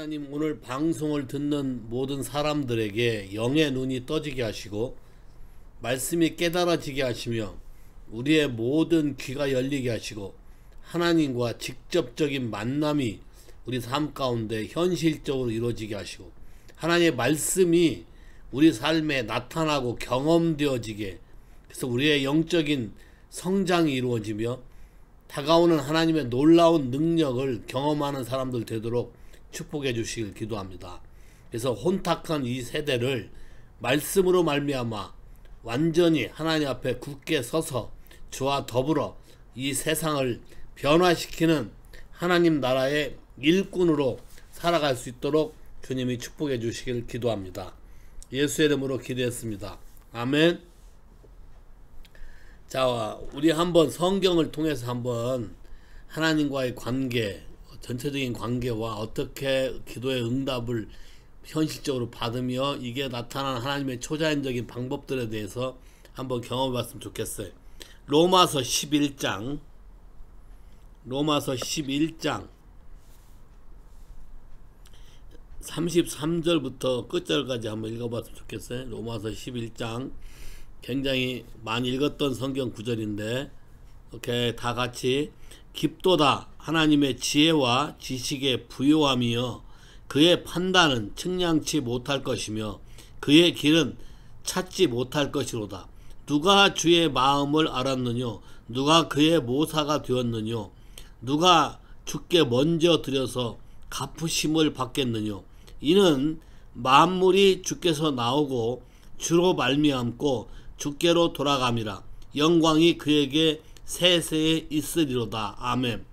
하나님, 오늘 방송을 듣는 모든 사람들에게 영의 눈이 떠지게 하시고 말씀이 깨달아지게 하시며 우리의 모든 귀가 열리게 하시고 하나님과 직접적인 만남이 우리 삶 가운데 현실적으로 이루어지게 하시고 하나님의 말씀이 우리 삶에 나타나고 경험되어지게, 그래서 우리의 영적인 성장이 이루어지며 다가오는 하나님의 놀라운 능력을 경험하는 사람들 되도록 축복해 주시길 기도합니다. 그래서 혼탁한 이 세대를 말씀으로 말미암아 완전히 하나님 앞에 굳게 서서 주와 더불어 이 세상을 변화시키는 하나님 나라의 일꾼으로 살아갈 수 있도록 주님이 축복해 주시길 기도합니다. 예수의 이름으로 기도했습니다. 아멘. 자, 우리 한번 성경을 통해서 한번 하나님과의 관계, 전체적인 관계와 어떻게 기도의 응답을 현실적으로 받으며 이게 나타나는 하나님의 초자연적인 방법들에 대해서 한번 경험해 봤으면 좋겠어요. 로마서 11장 33절부터 끝절까지 한번 읽어봤으면 좋겠어요. 로마서 11장 굉장히 많이 읽었던 성경 구절인데, 이렇게 다 같이. 깊도다 하나님의 지혜와 지식의 부요함이여 그의 판단은 측량치 못할 것이며 그의 길은 찾지 못할 것이로다. 누가 주의 마음을 알았느뇨? 누가 그의 모사가 되었느뇨? 누가 주께 먼저 드려서 갚으심을 받겠느뇨? 이는 만물이 주께서 나오고 주로 말미암고 주께로 돌아감이라. 영광이 그에게 세세에 있으리로다. 아멘.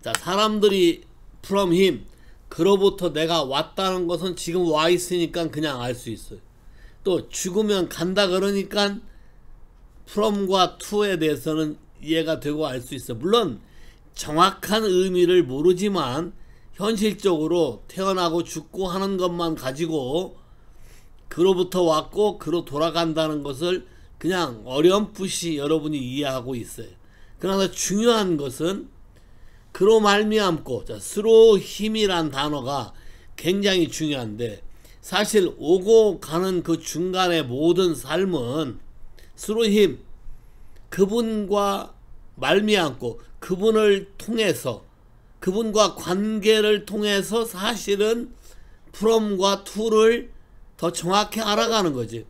자, 사람들이 from him, 그로부터 내가 왔다는 것은 지금 와 있으니까 그냥 알 수 있어요. 또 죽으면 간다 그러니까 from과 to에 대해서는 이해가 되고 알 수 있어요. 물론 정확한 의미를 모르지만 현실적으로 태어나고 죽고 하는 것만 가지고 그로부터 왔고 그로 돌아간다는 것을 그냥 어렴풋이 여러분이 이해하고 있어요. 그러나 중요한 것은 그로 말미암고, 스로 힘이란 단어가 굉장히 중요한데, 사실 오고 가는 그 중간의 모든 삶은 스로 힘, 그분과 말미암고 그분을 통해서, 그분과 관계를 통해서 사실은 from과 to를 더 정확히 알아가는 거지.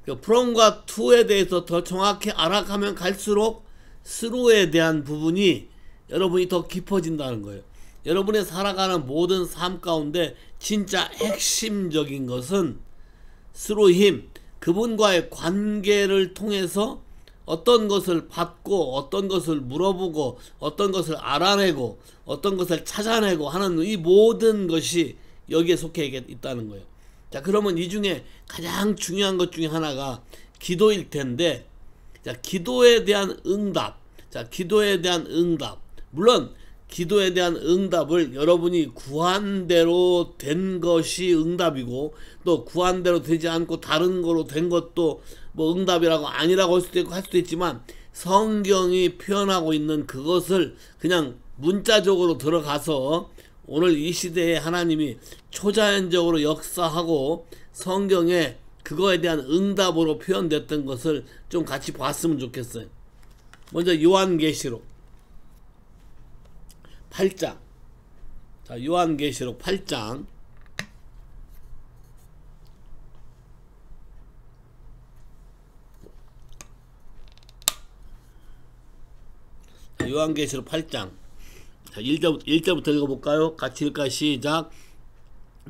from과 to에 대해서 더 정확히 알아가면 갈수록 스로에 대한 부분이 여러분이 더 깊어진다는 거예요. 여러분의 살아가는 모든 삶 가운데 진짜 핵심적인 것은 스로 힘, 그분과의 관계를 통해서 어떤 것을 받고 어떤 것을 물어보고 어떤 것을 알아내고 어떤 것을 찾아내고 하는 이 모든 것이 여기에 속해 있다는 거예요. 자, 그러면 이 중에 가장 중요한 것 중에 하나가 기도일 텐데, 자, 기도에 대한 응답. 자, 기도에 대한 응답. 물론 기도에 대한 응답을 여러분이 구한 대로 된 것이 응답이고, 또 구한 대로 되지 않고 다른 거로 된 것도 뭐 응답이라고 아니라고 할 수도 있고 할 수도 있지만, 성경이 표현하고 있는 그것을 그냥 문자적으로 들어가서 오늘 이 시대에 하나님이 초자연적으로 역사하고 성경에 그거에 대한 응답으로 표현됐던 것을 좀 같이 봤으면 좋겠어요. 먼저 요한계시록 8장. 자, 요한계시록 8장. 자, 요한계시록 8장. 자, 1절부터 읽어볼까요? 같이 읽을까? 시작.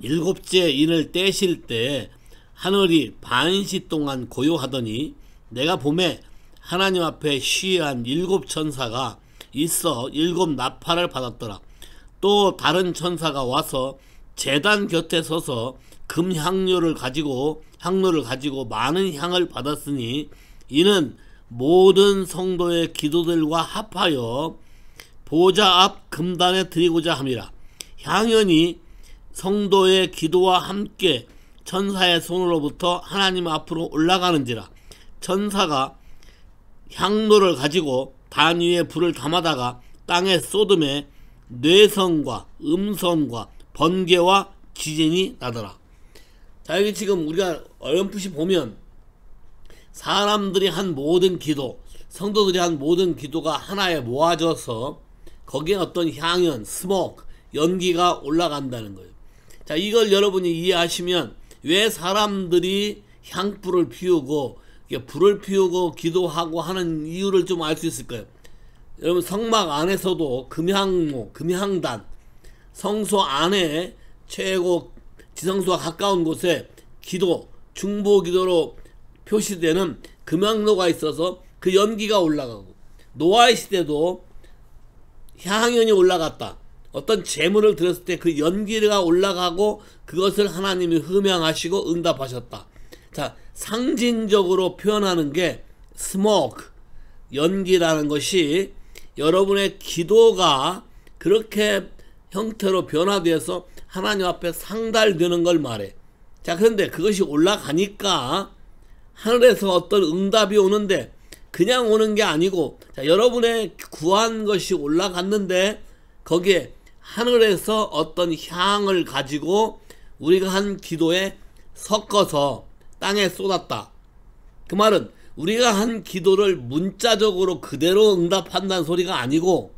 일곱째 인을 떼실 때 하늘이 반시 동안 고요하더니 내가 봄에 하나님 앞에 쉬한 7 천사가 있어 7 나팔을 받았더라. 또 다른 천사가 와서 제단 곁에 서서 금향료를 가지고 많은 향을 받았으니 이는 모든 성도의 기도들과 합하여 보좌 앞 금단에 드리고자 함이라. 향연이 성도의 기도와 함께 천사의 손으로부터 하나님 앞으로 올라가는지라. 천사가 향로를 가지고 단 위에 불을 담아다가 땅에 쏟음에 뇌성과 음성과 번개와 지진이 나더라. 자, 여기 지금 우리가 어렴풋이 보면 사람들이 한 모든 기도, 성도들이 한 모든 기도가 하나에 모아져서 거기에 어떤 향연, 스모크, 연기가 올라간다는 거예요. 자, 이걸 여러분이 이해하시면 왜 사람들이 향불을 피우고 불을 피우고 기도하고 하는 이유를 좀 알 수 있을 거예요. 여러분, 성막 안에서도 금향모, 금향단, 성소 안에 최고 지성소와 가까운 곳에 기도, 중보 기도로 표시되는 금향로가 있어서 그 연기가 올라가고, 노아의 시대도 향연이 올라갔다. 어떤 재물을 드렸을 때 그 연기가 올라가고 그것을 하나님이 흠양하시고 응답하셨다. 자, 상징적으로 표현하는 게 스모크, 연기라는 것이 여러분의 기도가 그렇게 형태로 변화되어서 하나님 앞에 상달되는 걸 말해. 자, 그런데 그것이 올라가니까 하늘에서 어떤 응답이 오는데 그냥 오는 게 아니고, 자, 여러분의 구한 것이 올라갔는데 거기에 하늘에서 어떤 향을 가지고 우리가 한 기도에 섞어서 땅에 쏟았다. 그 말은 우리가 한 기도를 문자적으로 그대로 응답한다는 소리가 아니고,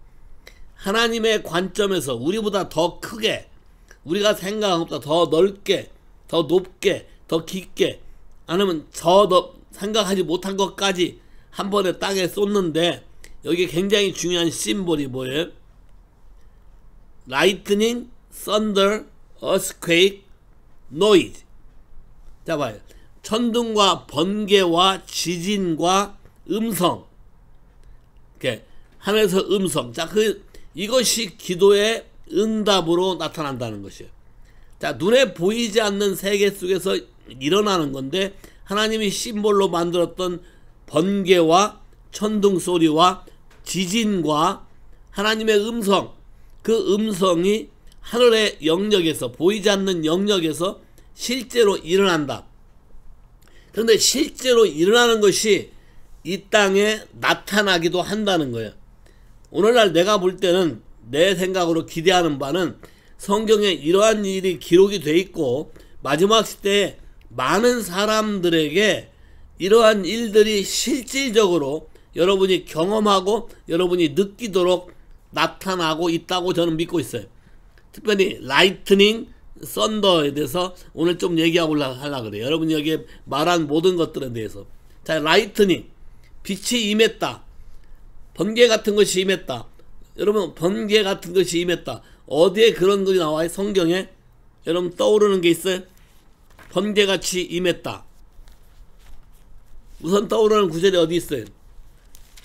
하나님의 관점에서 우리보다 더 크게, 우리가 생각한 것보다 더 넓게, 더 높게, 더 깊게, 아니면 더 생각하지 못한 것까지 한 번에 땅에 쏟는데, 여기 굉장히 중요한 심볼이 뭐예요? Lightning, Thunder, Earthquake, Noise. 자, 봐요. 천둥과 번개와 지진과 음성. 이렇게 하늘에서 음성. 자, 이것이 기도의 응답으로 나타난다는 것이에요. 자, 눈에 보이지 않는 세계 속에서 일어나는 건데, 하나님이 심볼로 만들었던 번개와 천둥 소리와 지진과 하나님의 음성, 그 음성이 하늘의 영역에서, 보이지 않는 영역에서 실제로 일어난다. 그런데 실제로 일어나는 것이 이 땅에 나타나기도 한다는 거예요. 오늘날 내가 볼 때는, 내 생각으로 기대하는 바는, 성경에 이러한 일이 기록이 돼 있고 마지막 시대에 많은 사람들에게 이러한 일들이 실질적으로 여러분이 경험하고 여러분이 느끼도록 나타나고 있다고 저는 믿고 있어요. 특별히 라이트닝, 썬더에 대해서 오늘 좀 얘기하고 하려고 그래요. 여러분이 여기에 말한 모든 것들에 대해서. 자, 라이트닝, 빛이 임했다. 번개 같은 것이 임했다. 여러분, 번개 같은 것이 임했다. 어디에 그런 글이 나와요? 성경에? 여러분 떠오르는 게 있어요? 번개같이 임했다. 우선 떠오르는 구절이 어디 있어요?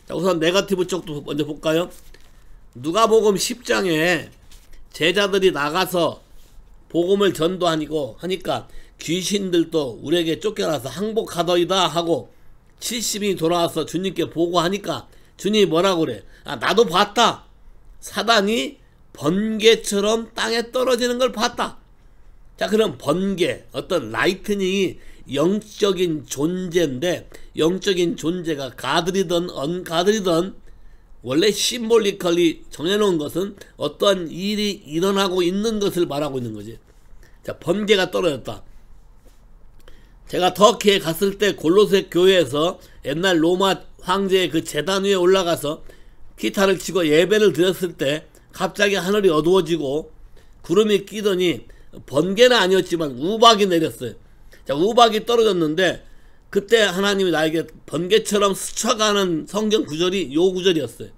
자, 우선 네거티브 쪽도 먼저 볼까요? 누가복음 10장에 제자들이 나가서 복음을 전도하니까 하니까 귀신들도 우리에게 쫓겨나서 항복하더이다 하고 70인이 돌아와서 주님께 보고하니까 주님이 뭐라고 그래? 아, 나도 봤다. 사단이 번개처럼 땅에 떨어지는 걸 봤다. 자, 그럼 번개, 어떤 라이트닝이 영적인 존재인데, 영적인 존재가 가드리든 언가드리든 원래 심볼리컬리 정해놓은 것은 어떠한 일이 일어나고 있는 것을 말하고 있는 거지. 자, 번개가 떨어졌다. 제가 터키에 갔을 때 골로새 교회에서 옛날 로마 황제의 그 제단 위에 올라가서 기타를 치고 예배를 드렸을 때 갑자기 하늘이 어두워지고 구름이 끼더니 번개는 아니었지만 우박이 내렸어요. 자, 우박이 떨어졌는데 그때 하나님이 나에게 번개처럼 스쳐가는 성경 구절이 요 구절이었어요.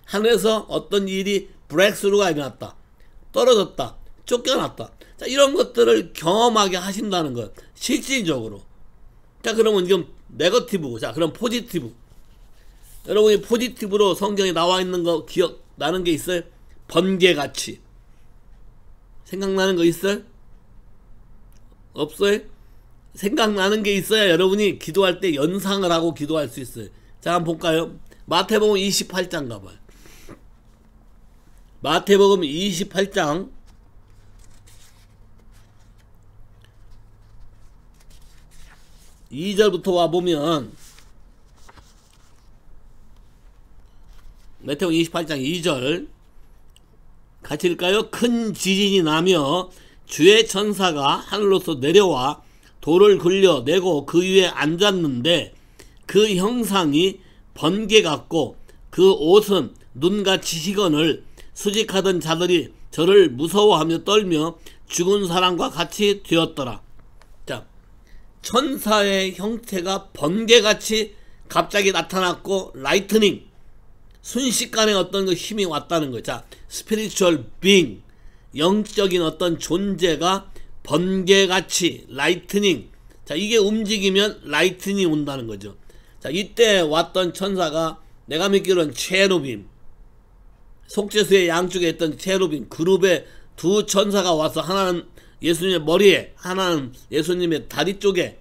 하늘에서 어떤 일이 브렉스루가 일어났다. 떨어졌다. 쫓겨났다. 자, 이런 것들을 경험하게 하신다는 것. 실질적으로. 자, 그러면 이건 네거티브고, 자, 그럼 포지티브. 여러분이 포지티브로 성경에 나와 있는 거 기억나는 게 있어요? 번개같이. 생각나는 거 있어요? 없어요? 생각나는 게 있어야 여러분이 기도할 때 연상을 하고 기도할 수 있어요. 자, 한번 볼까요? 마태복음 28장 가봐요. 마태복음 28장 2절부터 와보면, 마태복음 28장 2절, 같일까요? 큰 지진이 나며 주의 천사가 하늘로서 내려와 돌을 굴려내고 그 위에 앉았는데 그 형상이 번개 같고 그 옷은 눈같이 희건을 수직하던 자들이 저를 무서워하며 떨며 죽은 사람과 같이 되었더라. 자, 천사의 형태가 번개같이 갑자기 나타났고 라이트닝, 순식간에 어떤 그 힘이 왔다는 거예요. 자, 스피리추얼 빙, 영적인 어떤 존재가 번개같이 라이트닝, 자, 이게 움직이면 라이트닝이 온다는 거죠. 자, 이때 왔던 천사가 내가 믿기로는 체루빔, 속죄수의 양쪽에 있던 체루빔 그룹의 두 천사가 와서 하나는 예수님의 머리에, 하나는 예수님의 다리 쪽에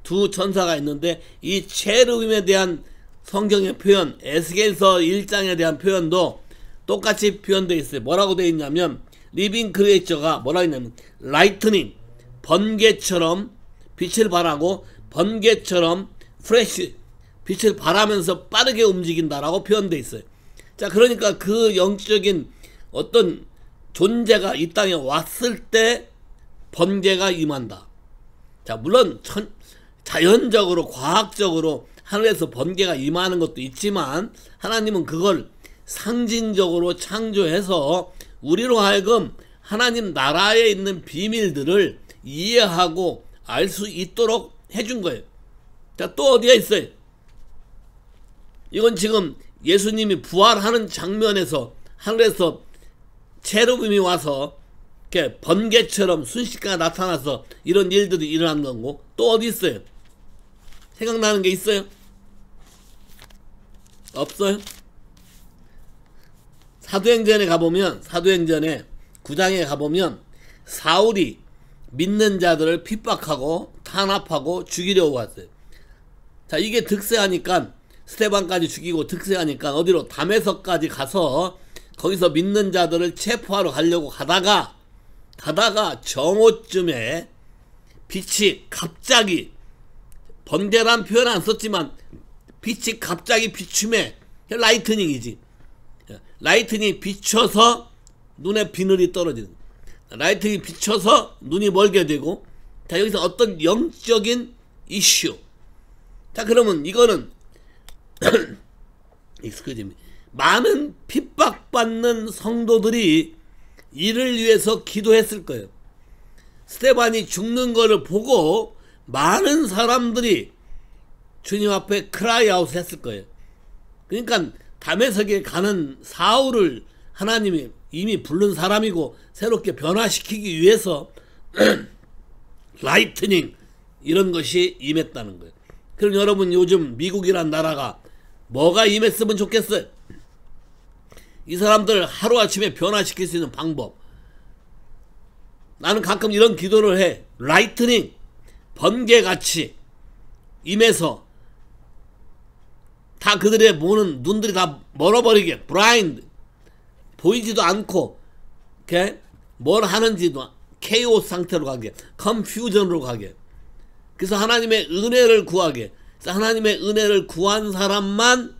두 천사가 있는데, 이 체루빔에 대한 성경의 표현, 에스겔서 1장에 대한 표현도 똑같이 표현되어 있어요. 뭐라고 되어 있냐면 리빙 크리에이처가 뭐라고 했냐면 라이트닝, 번개처럼 빛을 발하고 번개처럼 프레쉬, 빛을 발하면서 빠르게 움직인다라고 표현되어 있어요. 자, 그러니까 그 영적인 어떤 존재가 이 땅에 왔을 때 번개가 임한다. 자, 물론 자연적으로 과학적으로 하늘에서 번개가 임하는 것도 있지만 하나님은 그걸 상징적으로 창조해서 우리로 하여금 하나님 나라에 있는 비밀들을 이해하고 알 수 있도록 해준 거예요. 자, 또 어디가 있어요? 이건 지금 예수님이 부활하는 장면에서 하늘에서 체루빔이 와서 이렇게 번개처럼 순식간에 나타나서 이런 일들이 일어난 거고, 또 어디 있어요? 생각나는 게 있어요? 없어요? 사도행전에 가보면, 사도행전에 9장에 가보면 사울이 믿는 자들을 핍박하고 탄압하고 죽이려고 왔어요. 자, 이게 득세하니까 스데반까지 죽이고 득세하니까 어디로 다메섹까지 가서 거기서 믿는 자들을 체포하러 가려고 가다가 정오쯤에 빛이 갑자기, 번개란 표현 안 썼지만 빛이 갑자기 비춤에, 라이트닝이지. 라이트닝이 비춰서 눈에 비늘이 떨어지는, 라이트닝이 비춰서 눈이 멀게 되고, 자, 여기서 어떤 영적인 이슈. 자, 그러면 이거는 많은 핍박받는 성도들이 이를 위해서 기도했을 거예요. 스데반이 죽는 거를 보고 많은 사람들이 주님 앞에 크라이아웃 했을 거예요. 그러니까 다메섹에 가는 사울을 하나님이 이미 부른 사람이고 새롭게 변화시키기 위해서 라이트닝 이런 것이 임했다는 거예요. 그럼 여러분, 요즘 미국이란 나라가 뭐가 임했으면 좋겠어요? 이 사람들 하루아침에 변화시킬 수 있는 방법. 나는 가끔 이런 기도를 해. 라이트닝, 번개같이 임해서 다 그들의 보는 눈들이 다 멀어버리게, 블라인드, 보이지도 않고, 뭘 하는지도 케이오스 상태로 가게, 컨퓨전으로 가게. 그래서 하나님의 은혜를 구하게. 그래서 하나님의 은혜를 구한 사람만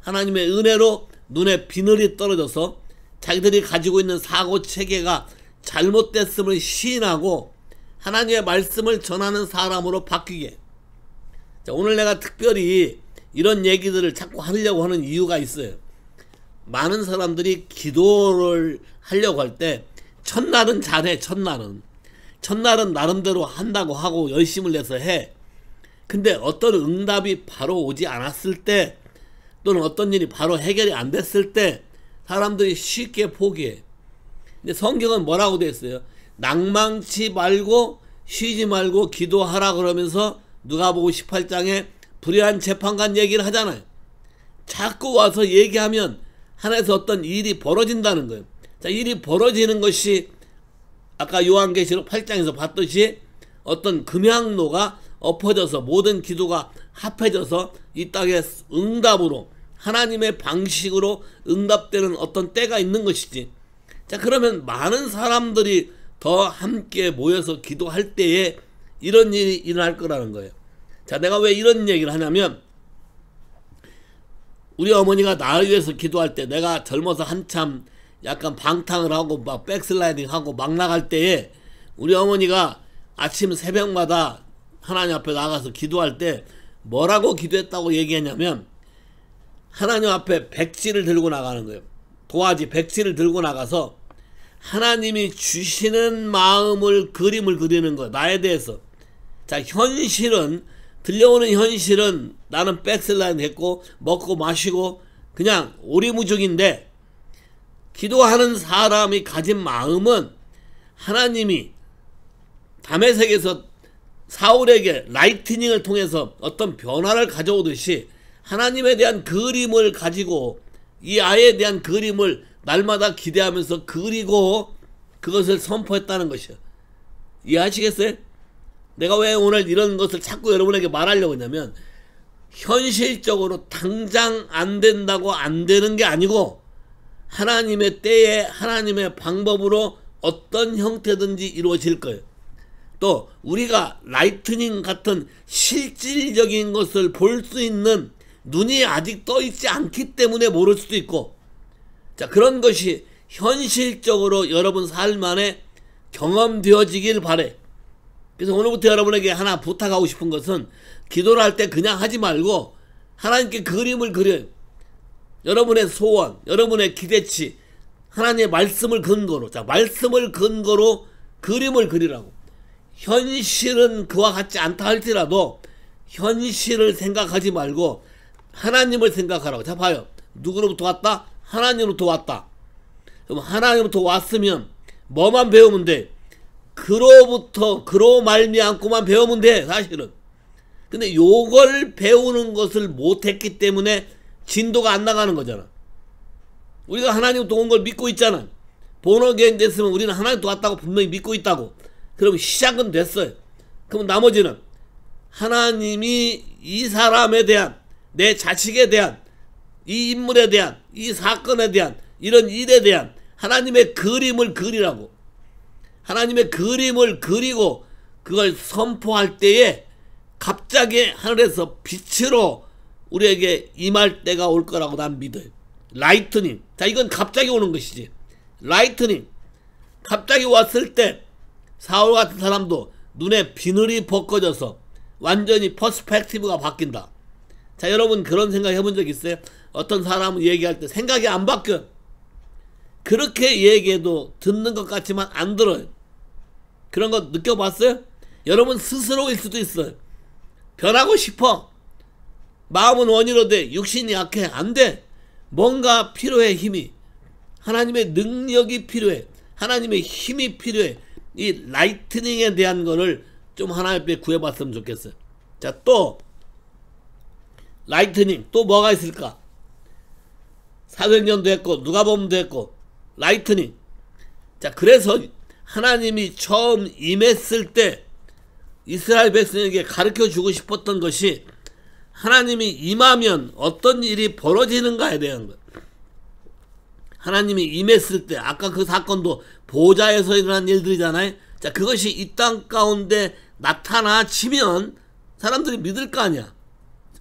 하나님의 은혜로 눈에 비늘이 떨어져서 자기들이 가지고 있는 사고 체계가 잘못됐음을 시인하고 하나님의 말씀을 전하는 사람으로 바뀌게. 자, 오늘 내가 특별히 이런 얘기들을 자꾸 하려고 하는 이유가 있어요. 많은 사람들이 기도를 하려고 할 때 첫날은 잘해. 첫날은 나름대로 한다고 하고 열심을 내서 해. 근데 어떤 응답이 바로 오지 않았을 때, 또는 어떤 일이 바로 해결이 안 됐을 때 사람들이 쉽게 포기해. 근데 성경은 뭐라고 되어 있어요? 낭망치 말고 쉬지 말고 기도하라 그러면서 누가복음 18장에 불의한 재판관 얘기를 하잖아요. 자꾸 와서 얘기하면 하나에서 어떤 일이 벌어진다는 거예요. 자, 일이 벌어지는 것이 아까 요한계시록 8장에서 봤듯이 어떤 금향로가 엎어져서 모든 기도가 합해져서 이 땅에 응답으로, 하나님의 방식으로 응답되는 어떤 때가 있는 것이지. 자, 그러면 많은 사람들이 더 함께 모여서 기도할 때에 이런 일이 일어날 거라는 거예요. 자, 내가 왜 이런 얘기를 하냐면, 우리 어머니가 나를 위해서 기도할 때 내가 젊어서 한참 약간 방탕을 하고 막 백슬라이딩 하고 막 나갈 때에 우리 어머니가 아침 새벽마다 하나님 앞에 나가서 기도할 때 뭐라고 기도했다고 얘기했냐면, 하나님 앞에 백지를 들고 나가는 거예요. 도화지 백지를 들고 나가서 하나님이 주시는 마음을 그림을 그리는 거예요. 나에 대해서. 자, 현실은, 들려오는 현실은 나는 백슬라이딩 했고 먹고 마시고 그냥 오리무중인데, 기도하는 사람이 가진 마음은 하나님이 다메섹에서 사울에게 라이트닝을 통해서 어떤 변화를 가져오듯이 하나님에 대한 그림을 가지고 이 아이에 대한 그림을 날마다 기대하면서 그리고 그것을 선포했다는 것이요. 이해하시겠어요? 내가 왜 오늘 이런 것을 자꾸 여러분에게 말하려고 했냐면, 현실적으로 당장 안 된다고 안 되는 게 아니고 하나님의 때에 하나님의 방법으로 어떤 형태든지 이루어질 거예요. 또 우리가 라이트닝 같은 실질적인 것을 볼 수 있는 눈이 아직 떠 있지 않기 때문에 모를 수도 있고, 자, 그런 것이 현실적으로 여러분 삶 안에 경험되어지길 바래. 그래서 오늘부터 여러분에게 하나 부탁하고 싶은 것은, 기도를 할 때 그냥 하지 말고 하나님께 그림을 그려요. 여러분의 소원, 여러분의 기대치, 하나님의 말씀을 근거로, 자, 말씀을 근거로 그림을 그리라고. 현실은 그와 같지 않다 할지라도 현실을 생각하지 말고 하나님을 생각하라고. 자, 봐요. 누구로부터 왔다? 하나님으로부터 왔다. 그럼 하나님으로부터 왔으면 뭐만 배우면 돼? 그로 말미암고만 배우면 돼, 사실은. 근데 요걸 배우는 것을 못했기 때문에 진도가 안 나가는 거잖아. 우리가 하나님부터 온 걸 믿고 있잖아. 본어게인 됐으면 우리는 하나님부터 왔다고 분명히 믿고 있다고. 그럼 시작은 됐어요. 그럼 나머지는 하나님이 이 사람에 대한, 내 자식에 대한, 이 인물에 대한, 이 사건에 대한, 이런 일에 대한 하나님의 그림을 그리라고. 하나님의 그림을 그리고 그걸 선포할 때에 갑자기 하늘에서 빛으로 우리에게 임할 때가 올 거라고 난 믿어요. 라이트닝. 자, 이건 갑자기 오는 것이지. 라이트닝. 갑자기 왔을 때 사울 같은 사람도 눈에 비늘이 벗겨져서 완전히 퍼스펙티브가 바뀐다. 자, 여러분 그런 생각 해본 적 있어요? 어떤 사람은 얘기할 때 생각이 안 바뀌어. 그렇게 얘기해도 듣는 것 같지만 안 들어요. 그런 거 느껴봤어요? 여러분 스스로일 수도 있어요. 변하고 싶어. 마음은 원이로되 육신이 약해. 안 돼. 뭔가 필요해. 힘이. 하나님의 능력이 필요해. 하나님의 힘이 필요해. 이 라이트닝에 대한 거를 좀 하나님께 구해봤으면 좋겠어요. 자, 또 라이트닝 또 뭐가 있을까? 사도행전도 했고 누가복음도 했고 라이트닝. 자, 그래서 하나님이 처음 임했을 때 이스라엘 백성에게 가르쳐 주고 싶었던 것이, 하나님이 임하면 어떤 일이 벌어지는가에 대한 것. 하나님이 임했을 때, 아까 그 사건도 보좌에서 일어난 일들이잖아요. 자, 그것이 이 땅 가운데 나타나지면 사람들이 믿을 거 아니야.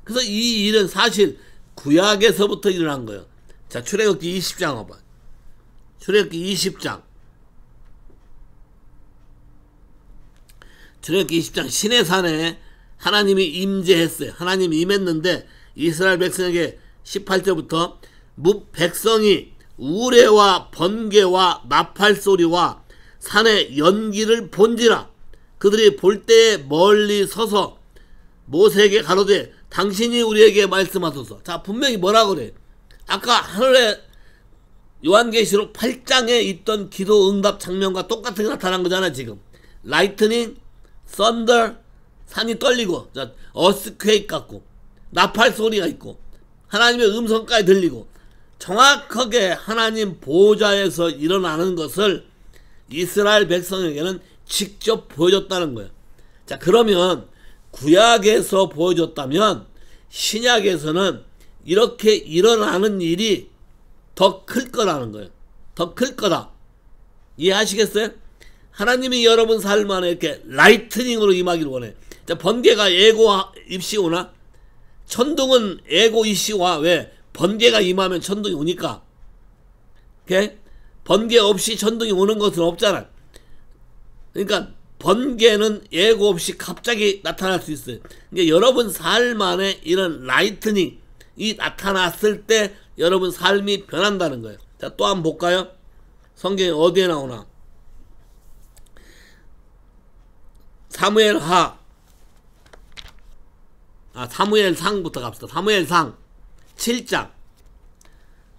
그래서 이 일은 사실 구약에서부터 일어난 거예요. 자, 출애굽기 20장 와봐. 출애굽기 20장. 출애굽기 20장 시내산에 하나님이 임재했어요. 하나님이 임했는데 이스라엘 백성에게 18절부터 백성이 우레와 번개와 나팔 소리와 산의 연기를 본지라. 그들이 볼 때에 멀리 서서 모세에게 가로되 당신이 우리에게 말씀하소서. 자, 분명히 뭐라 그래? 아까 하늘에 요한계시록 8장에 있던 기도 응답 장면과 똑같은 게 나타난 거잖아. 지금 라이트닝, 썬더, 산이 떨리고, 자, 어스퀘이크 같고 나팔 소리가 있고 하나님의 음성까지 들리고, 정확하게 하나님 보좌에서 일어나는 것을 이스라엘 백성에게는 직접 보여줬다는 거예요. 자, 그러면 구약에서 보여줬다면 신약에서는 이렇게 일어나는 일이 더 클 거라는 거예요. 더 클 거다. 이해하시겠어요? 하나님이 여러분 삶 안에 이렇게 라이트닝으로 임하기를 원해. 자, 번개가 예고 입시 오나? 천둥은 예고 입시 와. 왜? 번개가 임하면 천둥이 오니까. 오케이? 번개 없이 천둥이 오는 것은 없잖아. 그러니까 번개는 예고 없이 갑자기 나타날 수 있어요. 그러니까 여러분 삶 안에 이런 라이트닝이 나타났을 때 여러분 삶이 변한다는 거예요. 자, 또 한번 볼까요? 성경에 어디에 나오나? 사무엘상부터 갑시다. 사무엘상 7장.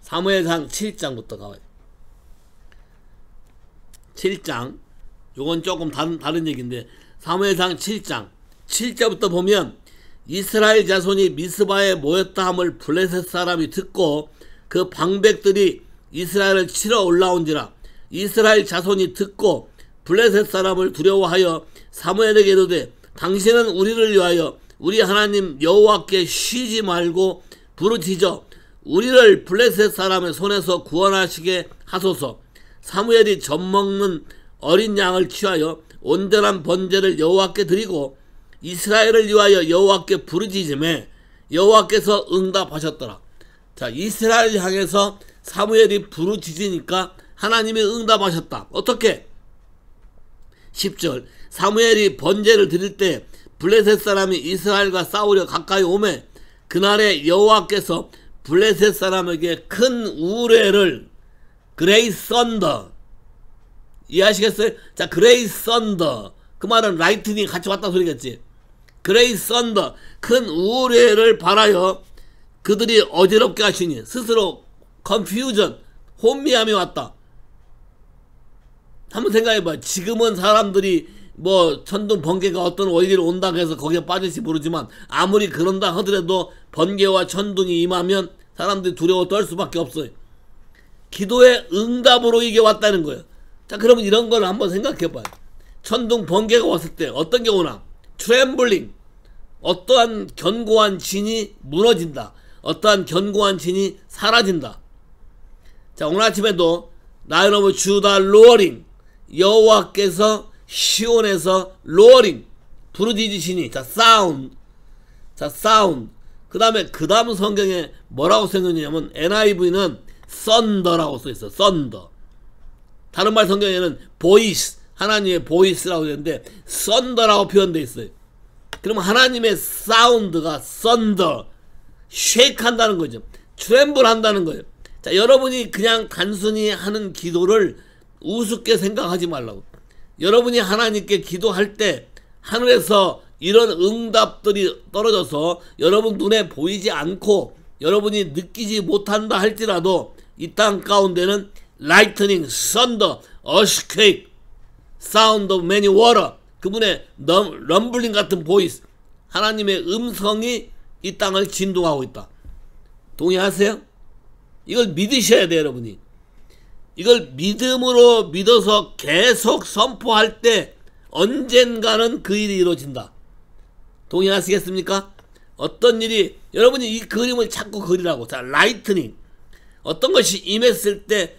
사무엘상 7장부터 가요. 7장. 요건 조금 다른 얘기인데, 사무엘상 7장 7절부터 보면, 이스라엘 자손이 미스바에 모였다 함을 블레셋 사람이 듣고 그 방백들이 이스라엘을 치러 올라온지라. 이스라엘 자손이 듣고 블레셋 사람을 두려워하여 사무엘에게 이르되, 당신은 우리를 위하여 우리 하나님 여호와께 쉬지 말고 부르짖어 우리를 블레셋 사람의 손에서 구원하시게 하소서. 사무엘이 젖먹는 어린 양을 취하여 온전한 번제를 여호와께 드리고 이스라엘을 위하여 여호와께 부르짖음에 여호와께서 응답하셨더라. 자, 이스라엘 향해서 사무엘이 부르짖으니까 하나님이 응답하셨다. 어떻게? 10절. 사무엘이 번제를 드릴 때 블레셋 사람이 이스라엘과 싸우려 가까이 오매 그날에 여호와께서 블레셋 사람에게 큰 우레를, 그레이 썬더, 이해하시겠어요? 자, 그레이 썬더, 그 말은 라이트닝 같이 왔다 소리겠지. 그레이 썬더, 큰 우레를 발하여 그들이 어지럽게 하시니 스스로 컨퓨전, 혼미함이 왔다. 한번 생각해봐. 지금은 사람들이 뭐 천둥 번개가 어떤 원리로 온다고 해서 거기에 빠질지 모르지만 아무리 그런다 하더라도 번개와 천둥이 임하면 사람들이 두려워 떨 수밖에 없어요. 기도의 응답으로 이게 왔다는 거예요. 자, 그러면 이런 걸 한번 생각해봐요. 천둥 번개가 왔을 때 어떤 게 오나? 트램블링, 어떠한 견고한 진이 무너진다. 어떠한 견고한 진이 사라진다. 자, 오늘 아침에도 나 여러분 주다 로어링, 여호와께서 시온에서 로어링, 부르짖으시니. 자, 사운드. 자, 사운드. 그 다음 성경에 뭐라고 써있냐면 NIV는 썬더라고 써있어. 썬더. 다른 말 성경에는 보이스, 하나님의 보이스라고 되는데 썬더라고 표현되어 있어요. 그러면 하나님의 사운드가 썬더, 쉐이크 한다는 거죠. 트렘블 한다는 거예요. 자, 여러분이 그냥 단순히 하는 기도를 우습게 생각하지 말라고. 여러분이 하나님께 기도할 때 하늘에서 이런 응답들이 떨어져서 여러분 눈에 보이지 않고 여러분이 느끼지 못한다 할지라도 이 땅 가운데는 라이트닝, 썬더, 어시케이크, 사운드 오브 매니 워터, 그분의 럼블링 같은 보이스, 하나님의 음성이 이 땅을 진동하고 있다. 동의하세요? 이걸 믿으셔야 돼요, 여러분이. 이걸 믿음으로 믿어서 계속 선포할 때 언젠가는 그 일이 이루어진다. 동의하시겠습니까? 어떤 일이, 여러분이 이 그림을 자꾸 그리라고. 자, 라이트닝. 어떤 것이 임했을 때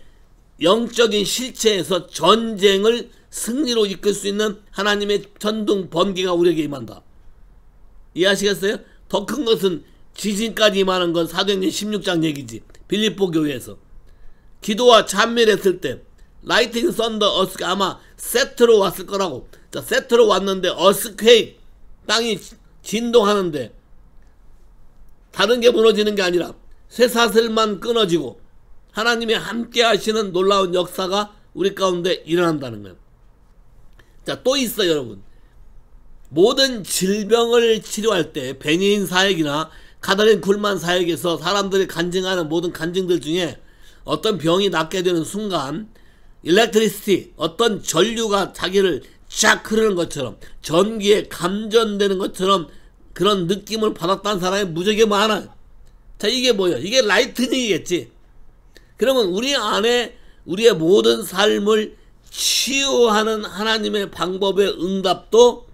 영적인 실체에서 전쟁을 승리로 이끌 수 있는 하나님의 천둥 번개가 우리에게 임한다. 이해하시겠어요? 더 큰 것은 지진까지 임하는 건 사도행전 16장 얘기지. 빌립보 교회에서 기도와 찬미를 했을 때 라이팅 썬더 어스케, 아마 세트로 왔을 거라고. 자, 세트로 왔는데 어스케이크, 땅이 진동하는데 다른 게 무너지는 게 아니라 쇠사슬만 끊어지고 하나님이 함께 하시는 놀라운 역사가 우리 가운데 일어난다는 거예요. 자, 또 있어요, 여러분. 모든 질병을 치료할 때 베니인 사역이나 가다린 굴만 사역에서 사람들이 간증하는 모든 간증들 중에 어떤 병이 낫게 되는 순간 일렉트리시티, 어떤 전류가 자기를 쫙 흐르는 것처럼 전기에 감전되는 것처럼 그런 느낌을 받았다는 사람이 무지하게 많아요. 자, 이게 뭐예요? 이게 라이트닝이겠지. 그러면 우리 안에 우리의 모든 삶을 치유하는 하나님의 방법의 응답도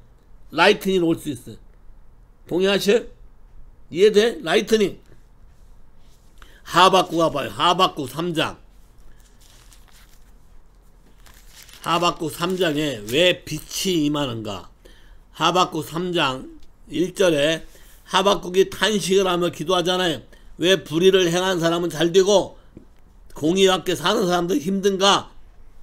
라이트닝으로 올 수 있어요. 동의하셔요? 이해돼? 라이트닝. 하박국 가봐요. 하박국 3장. 하박국 3장에 왜 빛이 임하는가? 하박국 3장 1절에 하박국이 탄식을 하며 기도하잖아요. 왜 불의를 행한 사람은 잘되고 공의롭게 사는 사람들 힘든가?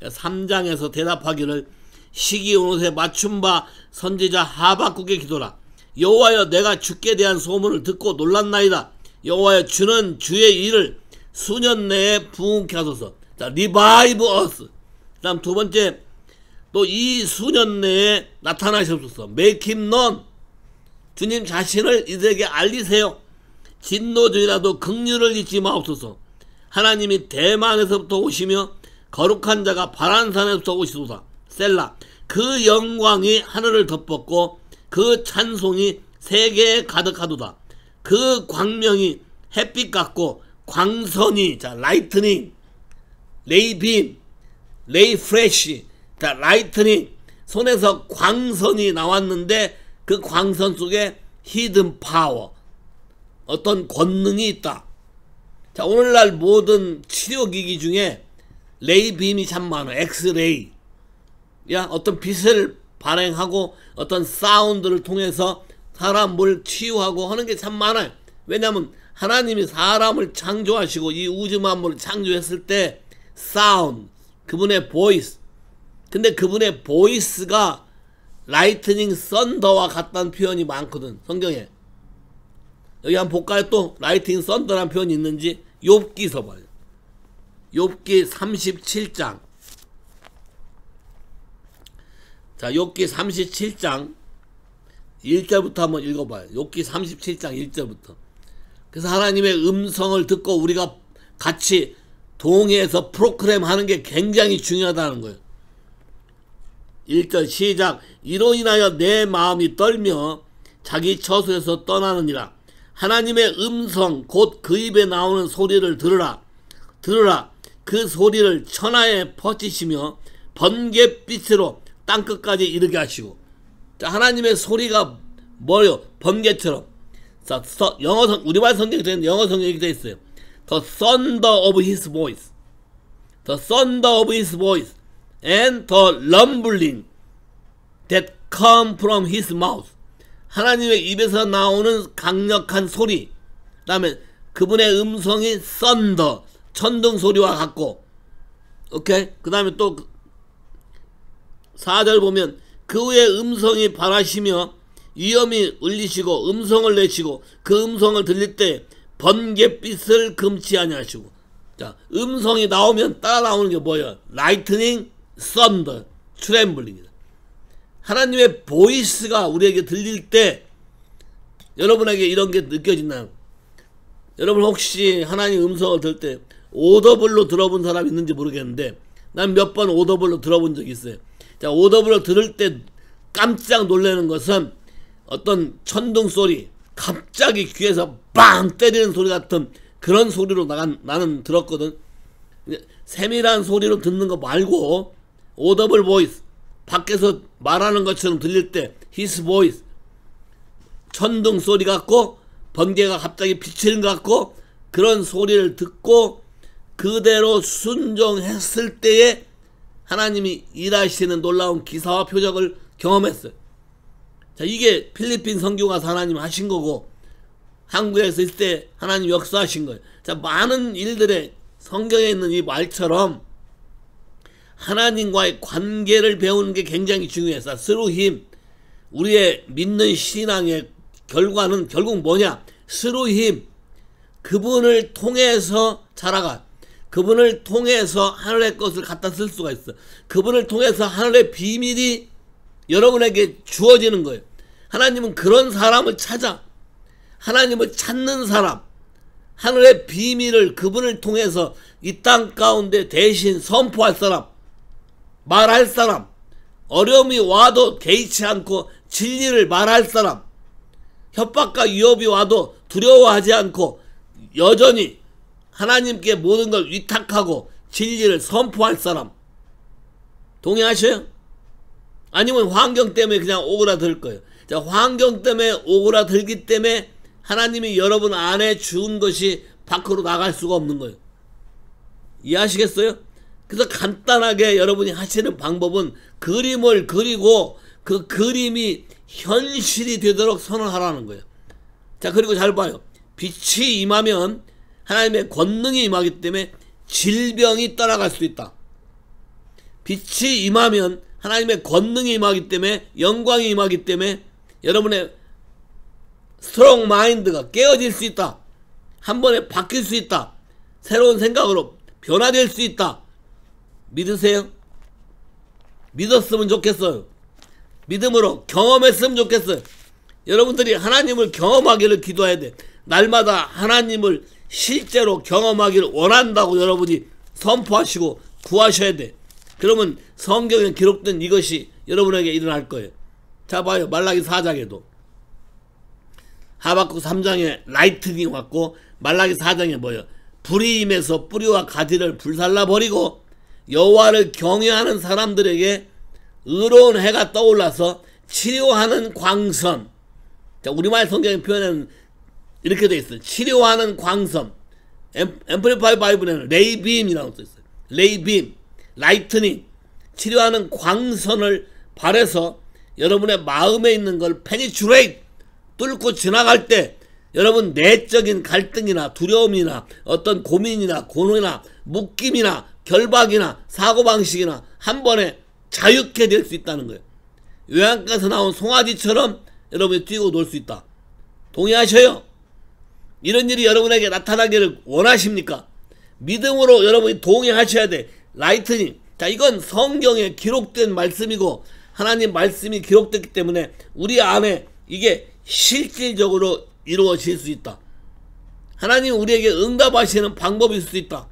3장에서 대답하기를 시기 온 옷에 맞춤 바 선지자 하박국의 기도라. 여호와여, 내가 주께 대한 소문을 듣고 놀랐나이다. 여호와여, 주는 주의 일을 수년 내에 부흥케 하소서. 자, 리바이브 어스. 그 다음 두 번째, 또 이 수년 내에 나타나시옵소서. make him known. 주님 자신을 이들에게 알리세요. 진노 중이라도 긍휼을 잊지 마옵소서. 하나님이 대만에서부터 오시며 거룩한 자가 바란산에서부터 오시소서. 셀라. 그 영광이 하늘을 덮었고 그 찬송이 세계에 가득하도다. 그 광명이 햇빛 같고 광선이, 자, 라이트닝, 레이빔, 레이프레시, 자, 라이트닝, 손에서 광선이 나왔는데 그 광선 속에 히든 파워, 어떤 권능이 있다. 자, 오늘날 모든 치료기기 중에 레이빔이 참 많아. 엑스레이, 야, 어떤 빛을 발행하고 어떤 사운드를 통해서 사람을 치유하고 하는 게 참 많아요. 왜냐하면 하나님이 사람을 창조하시고 이 우주 만물을 창조했을 때 사운드, 그분의 보이스, 근데 그분의 보이스가 라이트닝 썬더와 같다는 표현이 많거든, 성경에. 여기 한번 볼까요? 또 라이트닝 썬더라는 표현이 있는지. 욥기서 봐요. 욥기 37장. 자, 욥기 37장 1절부터 한번 읽어봐요. 욥기 37장 1절부터. 그래서 하나님의 음성을 듣고 우리가 같이 동의해서 프로그램 하는 게 굉장히 중요하다는 거예요. 1절 시작. 이로 인하여 내 마음이 떨며 자기 처소에서 떠나느니라. 하나님의 음성 곧 그 입에 나오는 소리를 들으라. 들으라. 그 소리를 천하에 퍼지시며 번갯빛으로 땅끝까지 이르게 하시고. 자, 하나님의 소리가 뭐요? 번개처럼. 자, 우리말 성경이 되는데 영어 성경이 이렇게 되어 있어요. The thunder of his voice. The thunder of his voice. And the rumbling that come from his mouth. 하나님의 입에서 나오는 강력한 소리. 그 다음에 그분의 음성이 thunder, 천둥 소리와 같고. 오케이? 그 다음에 또 4절 보면 그 후에 음성이 발하시며 위엄이 울리시고 음성을 내시고 그 음성을 들릴 때 번갯빛을 금치 아니하시고. 자, 음성이 나오면 따라 나오는 게 뭐예요? 라이트닝, 썬더, 트렘블링이다. 하나님의 보이스가 우리에게 들릴 때 여러분에게 이런 게 느껴진다. 여러분 혹시 하나님 음성을 들을 때 오더블로 들어본 사람 있는지 모르겠는데 난 몇 번 오더블로 들어본 적이 있어요. 자, 오더블로 들을 때 깜짝 놀라는 것은 어떤 천둥 소리, 갑자기 귀에서 빵 때리는 소리 같은 그런 소리로 나는 들었거든. 세밀한 소리로 듣는 거 말고 오더블 보이스, 밖에서 말하는 것처럼 들릴 때 his voice, 천둥 소리 같고 번개가 갑자기 비치는 것 같고 그런 소리를 듣고 그대로 순종했을 때에 하나님이 일하시는 놀라운 기사와 표적을 경험했어요. 자, 이게 필리핀 선교가서 하나님 하신 거고 한국에서 있을 때 하나님 역사하신 거예요. 자, 많은 일들에 성경에 있는 이 말처럼 하나님과의 관계를 배우는 게 굉장히 중요해서 through him, 우리의 믿는 신앙의 결과는 결국 뭐냐? through him, 그분을 통해서 자라가, 그분을 통해서 하늘의 것을 갖다 쓸 수가 있어. 그분을 통해서 하늘의 비밀이 여러분에게 주어지는 거예요. 하나님은 그런 사람을 찾아, 하나님을 찾는 사람, 하늘의 비밀을 그분을 통해서 이 땅 가운데 대신 선포할 사람, 말할 사람, 어려움이 와도 개의치 않고 진리를 말할 사람, 협박과 위협이 와도 두려워하지 않고 여전히 하나님께 모든 걸 위탁하고 진리를 선포할 사람. 동의하셔요? 아니면 환경 때문에 그냥 오그라들 거예요. 자, 환경 때문에 오그라들기 때문에 하나님이 여러분 안에 주은 것이 밖으로 나갈 수가 없는 거예요. 이해하시겠어요? 그래서 간단하게 여러분이 하시는 방법은 그림을 그리고 그 그림이 현실이 되도록 선언하라는 거예요. 자, 그리고 잘 봐요. 빛이 임하면 하나님의 권능이 임하기 때문에 질병이 떠나갈 수 있다. 빛이 임하면 하나님의 권능이 임하기 때문에, 영광이 임하기 때문에 여러분의 스트롱 마인드가 깨어질 수 있다. 한 번에 바뀔 수 있다. 새로운 생각으로 변화될 수 있다. 믿으세요? 믿었으면 좋겠어요. 믿음으로 경험했으면 좋겠어요. 여러분들이 하나님을 경험하기를 기도해야 돼. 날마다 하나님을 실제로 경험하기를 원한다고 여러분이 선포하시고 구하셔야 돼. 그러면 성경에 기록된 이것이 여러분에게 일어날 거예요. 자 봐요. 말라기 4장에도 하박국 3장에 라이트닝 왔고, 말라기 4장에 뭐예요? 불이 임해서 뿌리와 가지를 불살라 버리고 여호와를 경외하는 사람들에게 의로운 해가 떠올라서 치료하는 광선. 자, 우리말 성경의 표현은 이렇게 돼 있어요. 치료하는 광선. 앰플리파이 바이블에는 레이빔이라고 써 있어요. 레이빔, 라이트닝, 치료하는 광선을 발해서 여러분의 마음에 있는 걸 페니츄레이트, 뚫고 지나갈 때 여러분 내적인 갈등이나 두려움이나 어떤 고민이나 고뇌나 묶임이나 결박이나 사고방식이나 한 번에 자유케 될 수 있다는 거예요. 요양가에서 나온 송아지처럼 여러분이 뛰고 놀 수 있다. 동의하셔요? 이런 일이 여러분에게 나타나기를 원하십니까? 믿음으로 여러분이 동의하셔야 돼. 라이트닝. 자, 이건 성경에 기록된 말씀이고 하나님 말씀이 기록됐기 때문에 우리 안에 이게 실질적으로 이루어질 수 있다. 하나님 우리에게 응답하시는 방법일 수 있다.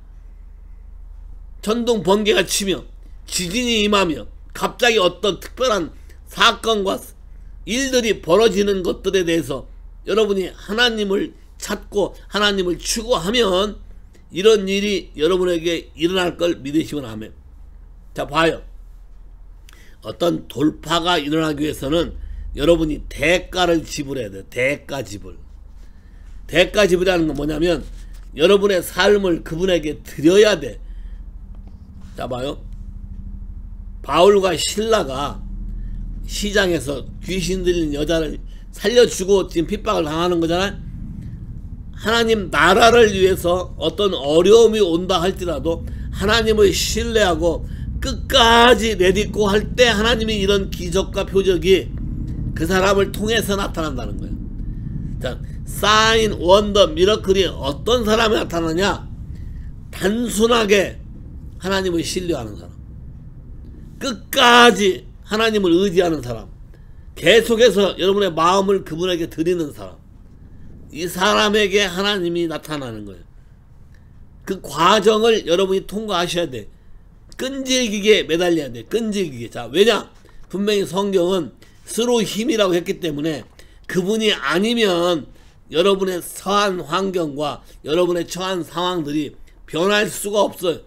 천둥 번개가 치며 지진이 임하며 갑자기 어떤 특별한 사건과 일들이 벌어지는 것들에 대해서 여러분이 하나님을 찾고 하나님을 추구하면 이런 일이 여러분에게 일어날 걸 믿으시면 아멘. 자 봐요. 어떤 돌파가 일어나기 위해서는 여러분이 대가를 지불해야 돼요. 대가 지불. 대가 지불이라는 건 뭐냐면 여러분의 삶을 그분에게 드려야 돼. 자 봐요. 바울과 실라가 시장에서 귀신 들린 여자를 살려주고 지금 핍박을 당하는 거잖아요. 하나님 나라를 위해서 어떤 어려움이 온다 할지라도 하나님을 신뢰하고 끝까지 내딛고 할 때 하나님이 이런 기적과 표적이 그 사람을 통해서 나타난다는 거예요. 자, 사인, 원더, 미러클이 어떤 사람이 나타나냐? 단순하게 하나님을 신뢰하는 사람, 끝까지 하나님을 의지하는 사람, 계속해서 여러분의 마음을 그분에게 드리는 사람, 이 사람에게 하나님이 나타나는 거예요. 그 과정을 여러분이 통과하셔야 돼. 끈질기게 매달려야 돼. 끈질기게. 자, 왜냐? 분명히 성경은 스스로 힘이라고 했기 때문에 그분이 아니면 여러분의 처한 환경과 여러분의 처한 상황들이 변할 수가 없어요.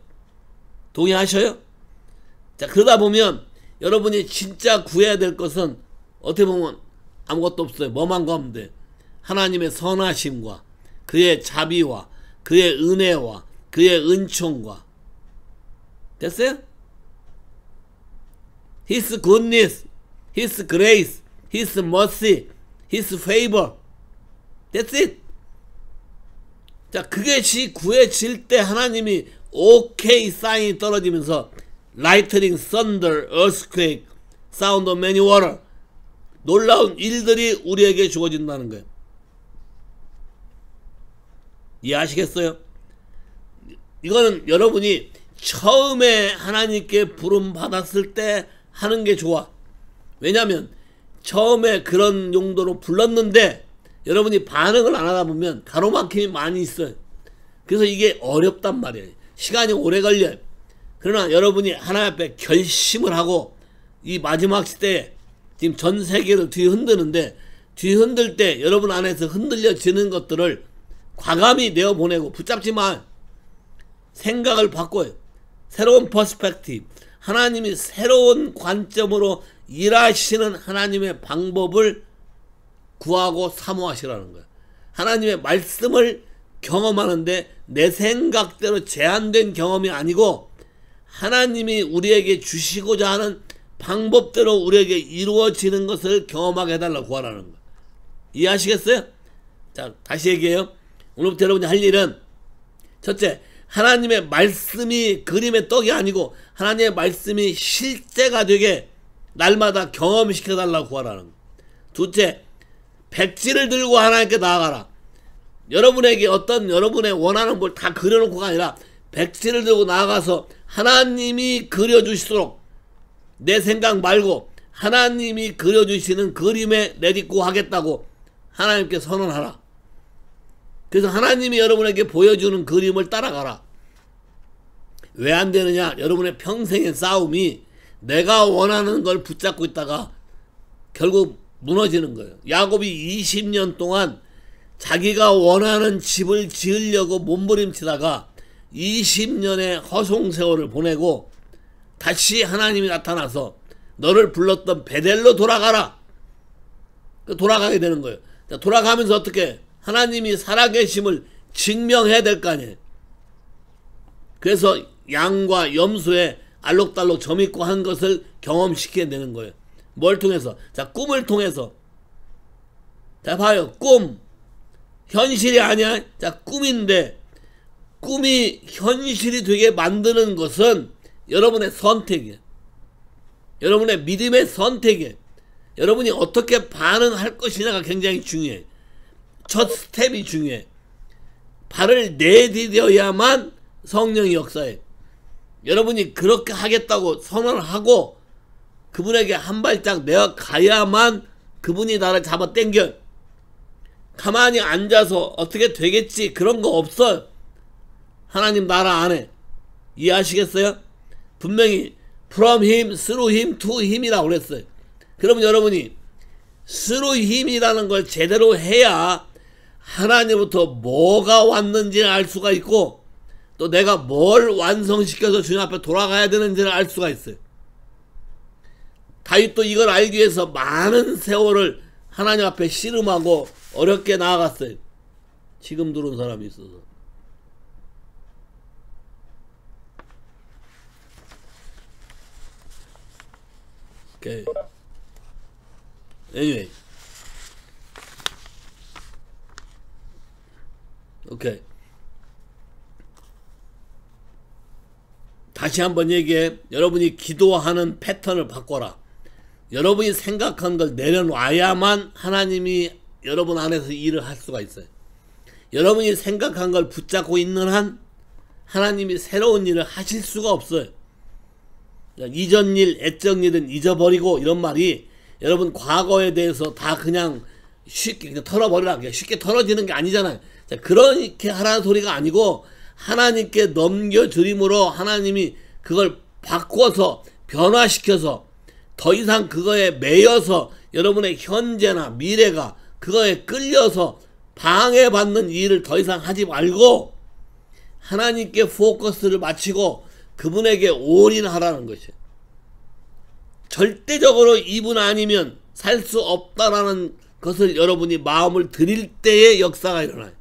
동의하셔요? 자, 그러다 보면 여러분이 진짜 구해야 될 것은 어떻게 보면 아무것도 없어요. 뭐만 구하면 돼. 하나님의 선하심과 그의 자비와 그의 은혜와 그의 은총과. 됐어요? His goodness, His grace, His mercy, His favor. That's it. 자, 그것이 구해질 때 하나님이 오케이 사인이 떨어지면서 lightning, thunder, earthquake, sound of many water, 놀라운 일들이 우리에게 주어진다는 거예요. 이해하시겠어요? 이거는 여러분이 처음에 하나님께 부름 받았을 때 하는 게 좋아. 왜냐하면 처음에 그런 용도로 불렀는데 여러분이 반응을 안 하다 보면 가로막힘이 많이 있어요. 그래서 이게 어렵단 말이에요. 시간이 오래 걸려요. 그러나 여러분이 하나님 앞에 결심을 하고 이 마지막 시대에 지금 전 세계를 뒤흔드는데, 뒤흔들 때 여러분 안에서 흔들려지는 것들을 과감히 내어보내고 붙잡지 마. 생각을 바꿔요. 새로운 퍼스펙티브, 하나님이 새로운 관점으로 일하시는 하나님의 방법을 구하고 사모하시라는 거예요. 하나님의 말씀을 경험하는데 내 생각대로 제한된 경험이 아니고 하나님이 우리에게 주시고자 하는 방법대로 우리에게 이루어지는 것을 경험하게 해달라고 구하라는 거예요. 이해하시겠어요? 자, 다시 얘기해요. 오늘부터 여러분이 할 일은 첫째, 하나님의 말씀이 그림의 떡이 아니고 하나님의 말씀이 실제가 되게 날마다 경험시켜달라고 구하라는 거예요. 둘째, 백지를 들고 하나님께 나아가라. 여러분에게 어떤 여러분의 원하는 뭘 다 그려놓고가 아니라 백지를 들고 나아가서 하나님이 그려주시도록 내 생각 말고 하나님이 그려주시는 그림에 내딛고 하겠다고 하나님께 선언하라. 그래서 하나님이 여러분에게 보여주는 그림을 따라가라. 왜 안 되느냐? 여러분의 평생의 싸움이 내가 원하는 걸 붙잡고 있다가 결국 무너지는 거예요. 야곱이 20년 동안 자기가 원하는 집을 지으려고 몸부림치다가 20년의 허송세월을 보내고 다시 하나님이 나타나서 너를 불렀던 베델로 돌아가라. 돌아가게 되는 거예요. 돌아가면서 어떻게 하나님이 살아계심을 증명해야 될 거 아니에요. 그래서 양과 염소에 알록달록 점 있고 한 것을 경험시켜야 되는 거예요. 뭘 통해서? 자, 꿈을 통해서. 자, 봐요. 꿈. 현실이 아니야. 자, 꿈인데 꿈이 현실이 되게 만드는 것은 여러분의 선택이에요. 여러분의 믿음의 선택이에요. 여러분이 어떻게 반응할 것이냐가 굉장히 중요해. 첫 스텝이 중요해. 발을 내디뎌야만 성령이 역사해. 여러분이 그렇게 하겠다고 선언을 하고 그분에게 한 발짝 내어가야만 그분이 나를 잡아 당겨. 가만히 앉아서 어떻게 되겠지 그런 거 없어. 하나님 나라 안에. 이해하시겠어요? 분명히 from him, through him, to him이라고 그랬어요. 그러면 여러분이 through him이라는 걸 제대로 해야 하나님부터 뭐가 왔는지를 알 수가 있고 또 내가 뭘 완성시켜서 주님 앞에 돌아가야 되는지를 알 수가 있어요. 다윗도 이걸 알기 위해서 많은 세월을 하나님 앞에 씨름하고 어렵게 나아갔어요. 지금 들어온 사람이 있어서. 오케이. anyway. 오케이. 다시 한번 얘기해. 여러분이 기도하는 패턴을 바꿔라. 여러분이 생각한 걸 내려놔야만 하나님이 여러분 안에서 일을 할 수가 있어요. 여러분이 생각한 걸 붙잡고 있는 한 하나님이 새로운 일을 하실 수가 없어요. 이전 일, 애적 일은 잊어버리고 이런 말이 여러분 과거에 대해서 다 그냥 쉽게 그냥 털어버리라. 쉽게 털어지는 게 아니잖아요. 자, 그렇게 하라는 소리가 아니고 하나님께 넘겨드림으로 하나님이 그걸 바꿔서 변화시켜서 더 이상 그거에 매여서 여러분의 현재나 미래가 그거에 끌려서 방해받는 일을 더 이상 하지 말고 하나님께 포커스를 맞추고 그분에게 올인하라는 것이에요. 절대적으로 이분 아니면 살 수 없다라는 것을 여러분이 마음을 들일 때의 역사가 일어나요.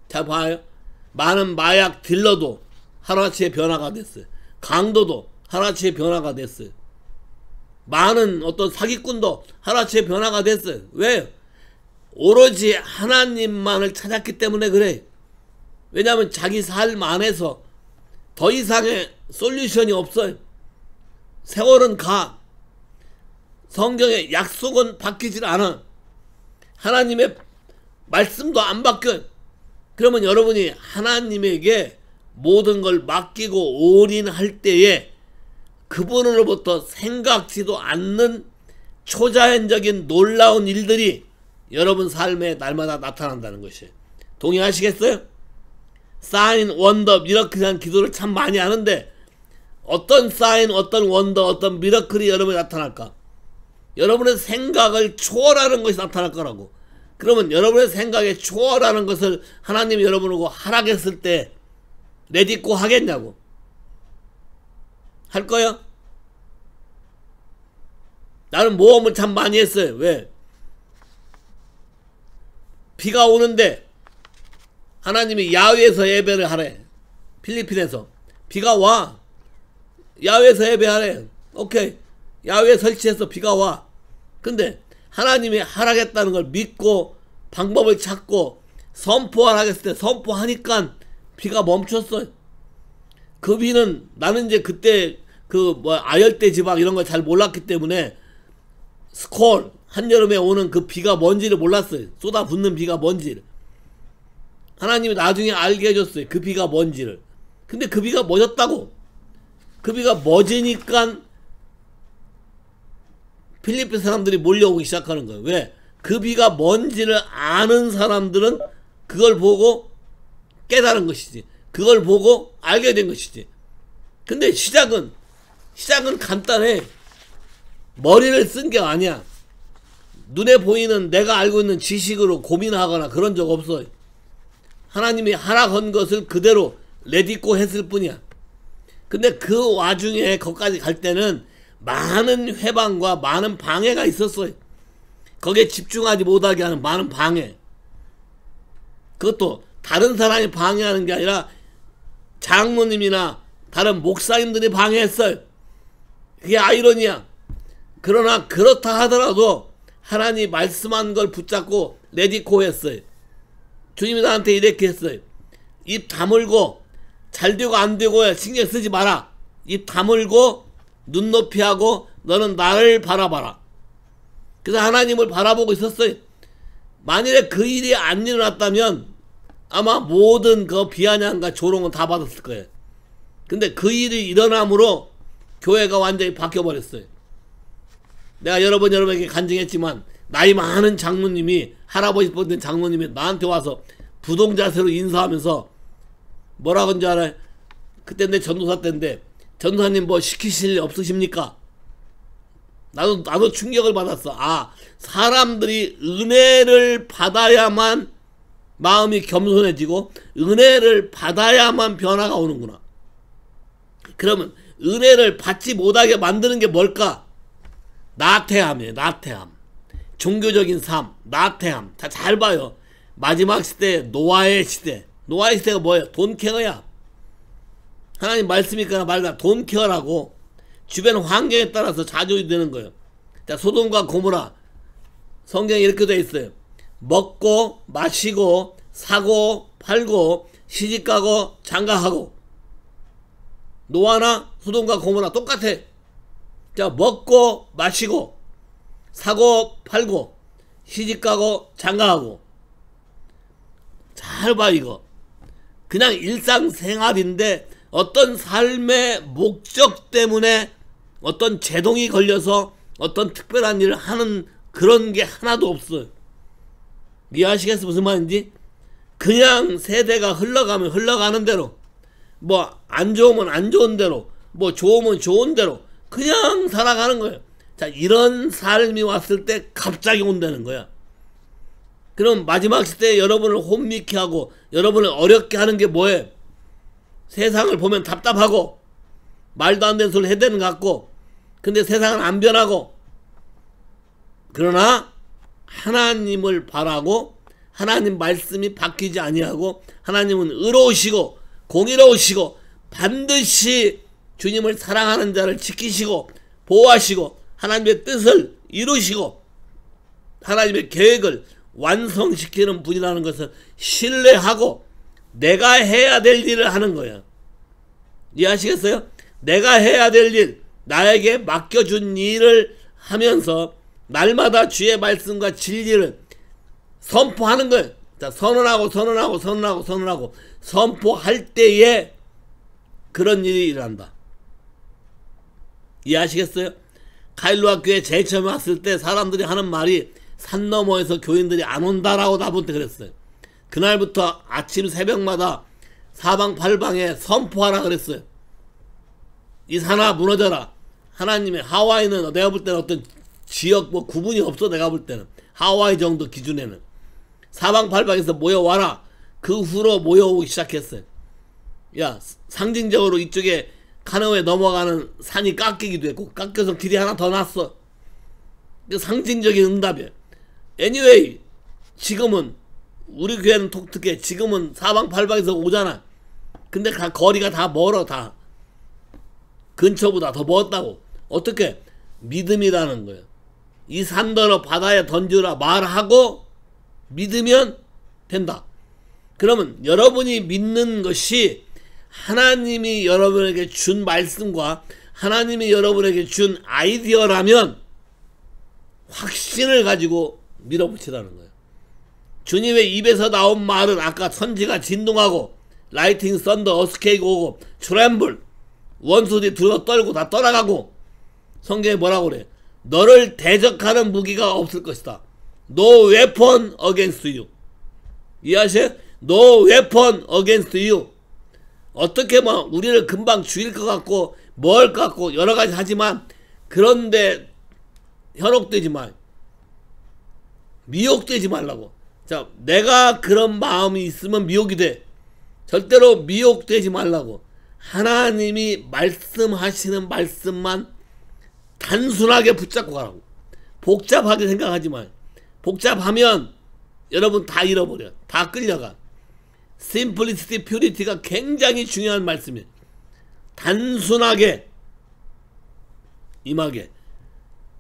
자, 봐요. 많은 마약 딜러도 하루아침에 변화가 됐어요. 강도도 하루아침에 변화가 됐어요. 많은 어떤 사기꾼도 하루아침에 변화가 됐어요. 왜요? 오로지 하나님만을 찾았기 때문에 그래. 왜냐하면 자기 삶 안에서 더 이상의 솔루션이 없어요. 세월은 가. 성경의 약속은 바뀌질 않아. 하나님의 말씀도 안 바뀌어요. 그러면 여러분이 하나님에게 모든 걸 맡기고 올인할 때에 그분으로부터 생각지도 않는 초자연적인 놀라운 일들이 여러분 삶에 날마다 나타난다는 것이에요. 동의하시겠어요? 사인, 원더, 미러클이라는 기도를 참 많이 하는데 어떤 사인, 어떤 원더, 어떤 미러클이 여러분에 나타날까? 여러분의 생각을 초월하는 것이 나타날 거라고. 그러면 여러분의 생각에 초월하는 것을 하나님이 여러분하고 하락했을 때 내딛고 하겠냐고. 할 거야? 나는 모험을 참 많이 했어요. 왜? 비가 오는데 하나님이 야외에서 예배를 하래. 필리핀에서 비가 와. 야외에서 예배하래. 오케이. 야외에 설치해서 비가 와. 근데 하나님이 하락했다는 걸 믿고 방법을 찾고 선포하라 했을 때 선포하니까 비가 멈췄어. 그 비는 나는 이제 그때 그 뭐 아열대 지방 이런 걸 잘 몰랐기 때문에 스콜 한여름에 오는 그 비가 뭔지를 몰랐어요. 쏟아붓는 비가 뭔지를. 하나님이 나중에 알게 해줬어요. 그 비가 뭔지를. 근데 그 비가 멎었다고. 그 비가 멎으니까 필리핀 사람들이 몰려오기 시작하는 거예요. 왜? 그 비가 뭔지를 아는 사람들은 그걸 보고 깨달은 것이지. 그걸 보고 알게 된 것이지. 근데 시작은 간단해. 머리를 쓴 게 아니야. 눈에 보이는 내가 알고 있는 지식으로 고민하거나 그런 적 없어. 하나님이 하라 건 것을 그대로 레디고 했을 뿐이야. 근데 그 와중에 거기까지 갈 때는 많은 회방과 많은 방해가 있었어요. 거기에 집중하지 못하게 하는 많은 방해. 그것도 다른 사람이 방해하는 게 아니라 장로님이나 다른 목사님들이 방해했어요. 그게 아이러니야. 그러나 그렇다 하더라도 하나님 말씀한 걸 붙잡고 레디코 했어요. 주님이 나한테 이렇게 했어요. 입 다물고 잘 되고 안 되고 신경 쓰지 마라. 입 다물고 눈높이 하고 너는 나를 바라봐라. 그래서 하나님을 바라보고 있었어요. 만일에 그 일이 안 일어났다면 아마 모든 그 비아냥과 조롱은 다 받았을 거예요. 근데 그 일이 일어남으로 교회가 완전히 바뀌어버렸어요. 내가 여러 번 여러분에게 간증했지만 나이 많은 장로님이 할아버지 뻗은 장로님이 나한테 와서 부동자세로 인사하면서 뭐라고 한줄 알아요? 그때 내 전도사 때인데 전도사님 뭐 시키실 일 없으십니까? 나도 충격을 받았어. 아, 사람들이 은혜를 받아야만 마음이 겸손해지고 은혜를 받아야만 변화가 오는구나. 그러면 은혜를 받지 못하게 만드는 게 뭘까? 나태함이에요. 나태함. 종교적인 삶, 나태함. 잘 봐요. 마지막 시대, 노아의 시대. 노아의 시대가 뭐예요? 돈케어야. 하나님 말씀이니까 말과 돈케어라고. 주변 환경에 따라서 좌절이 되는 거예요. 자, 소돔과 고모라. 성경에 이렇게 되어 있어요. 먹고 마시고 사고 팔고 시집가고 장가하고. 노아나 소돔과 고모라 똑같아. 자, 먹고 마시고 사고 팔고 시집가고 장가하고. 잘 봐 이거. 그냥 일상생활인데 어떤 삶의 목적 때문에 어떤 제동이 걸려서 어떤 특별한 일을 하는 그런 게 하나도 없어요. 이해하시겠어요? 무슨 말인지? 그냥 세대가 흘러가면 흘러가는 대로, 뭐 안 좋으면 안 좋은 대로, 뭐 좋으면 좋은 대로 그냥 살아가는 거예요. 자, 이런 삶이 왔을 때 갑자기 온다는 거야. 그럼 마지막 시대에 여러분을 혼미케 하고 여러분을 어렵게 하는 게 뭐예요? 세상을 보면 답답하고 말도 안 되는 소리 해대는 것 같고, 근데 세상은 안 변하고, 그러나 하나님을 바라고 하나님 말씀이 바뀌지 아니하고 하나님은 의로우시고 공의로우시고 반드시 주님을 사랑하는 자를 지키시고 보호하시고 하나님의 뜻을 이루시고 하나님의 계획을 완성시키는 분이라는 것을 신뢰하고 내가 해야 될 일을 하는 거야. 이해하시겠어요? 내가 해야 될 일, 나에게 맡겨준 일을 하면서 날마다 주의 말씀과 진리를 선포하는 거예요. 자, 선언하고 선포할 때에 그런 일이 일어난다. 이해하시겠어요? 카일로아 교회 제일 처음에 왔을 때 사람들이 하는 말이 산 너머에서 교인들이 안 온다라고 나한테 그랬어요. 그날부터 아침 새벽마다 사방팔방에 선포하라 그랬어요. 이 산아 무너져라. 하나님의 하와이는 내가 볼 때는 어떤 지역 뭐 구분이 없어. 내가 볼 때는 하와이 정도 기준에는 사방팔방에서 모여와라. 그 후로 모여오기 시작했어요. 야, 상징적으로 이쪽에 카노에 넘어가는 산이 깎이기도 했고 깎여서 길이 하나 더 났어. 상징적인 응답이에요. anyway, 지금은 우리 교회는 독특해. 지금은 사방팔방에서 오잖아. 근데 거리가 다 멀어. 다 근처보다 더 멀었다고. 어떻게? 믿음이라는 거예요. 이 산더러 바다에 던지라 말하고 믿으면 된다. 그러면 여러분이 믿는 것이 하나님이 여러분에게 준 말씀과 하나님이 여러분에게 준 아이디어라면 확신을 가지고 밀어붙이라는 거예요. 주님의 입에서 나온 말은 아까 천지가 진동하고 라이팅, 썬더, 어스케이크 오고 트램블, 원수들이 두려 떨고 다 떠나가고, 성경에 뭐라고 그래? 너를 대적하는 무기가 없을 것이다. No weapon against you. 이해하세요? No weapon against you. 어떻게 뭐 우리를 금방 죽일 것 같고 뭘 것 같고 여러 가지 하지만, 그런데 현혹되지 마. 미혹되지 말라고. 자, 내가 그런 마음이 있으면 미혹이 돼. 절대로 미혹되지 말라고. 하나님이 말씀하시는 말씀만 단순하게 붙잡고 가라고. 복잡하게 생각하지 마. 복잡하면 여러분 다 잃어버려. 다 끌려가. Simplicity, Purity가 굉장히 중요한 말씀이에요. 단순하게 임하게.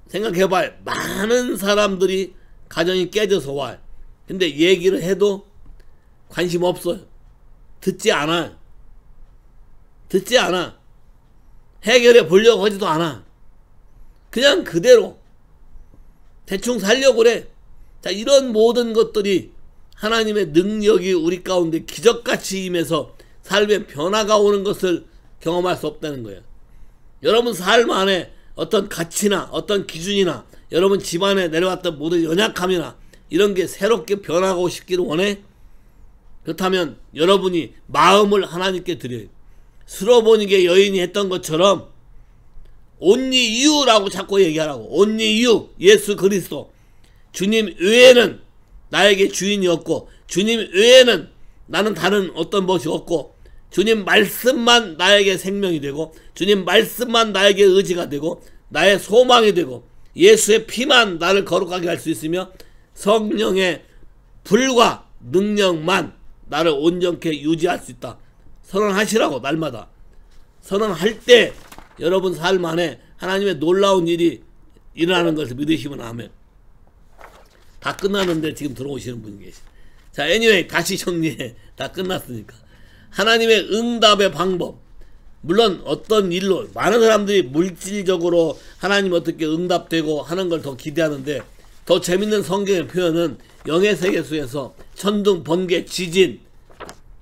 생각해봐요. 많은 사람들이 가정이 깨져서 와. 근데 얘기를 해도 관심 없어요. 듣지 않아요. 듣지 않아. 해결해 보려고 하지도 않아. 그냥 그대로 대충 살려고 그래. 자, 이런 모든 것들이 하나님의 능력이 우리 가운데 기적같이 임해서 삶의 변화가 오는 것을 경험할 수 없다는 거예요. 여러분 삶 안에 어떤 가치나 어떤 기준이나 여러분 집안에 내려왔던 모든 연약함이나 이런 게 새롭게 변하고 싶기를 원해? 그렇다면 여러분이 마음을 하나님께 드려요. 스로보니게 여인이 했던 것처럼 only you라고 자꾸 얘기하라고. only you, 예수 그리스도. 주님 외에는 나에게 주인이 없고, 주님 외에는 나는 다른 어떤 것이 없고, 주님 말씀만 나에게 생명이 되고, 주님 말씀만 나에게 의지가 되고, 나의 소망이 되고, 예수의 피만 나를 거룩하게 할 수 있으며, 성령의 불과 능력만 나를 온전케 유지할 수 있다. 선언하시라고. 날마다 선언할 때 여러분 삶 안에 하나님의 놀라운 일이 일어나는 것을 믿으시면 아멘. 다 끝났는데 지금 들어오시는 분이 계시. 자, anyway 다시 정리해. 다 끝났으니까. 하나님의 응답의 방법. 물론 어떤 일로 많은 사람들이 물질적으로 하나님 어떻게 응답되고 하는 걸 더 기대하는데, 더 재밌는 성경의 표현은 영의 세계 속에서 천둥, 번개, 지진,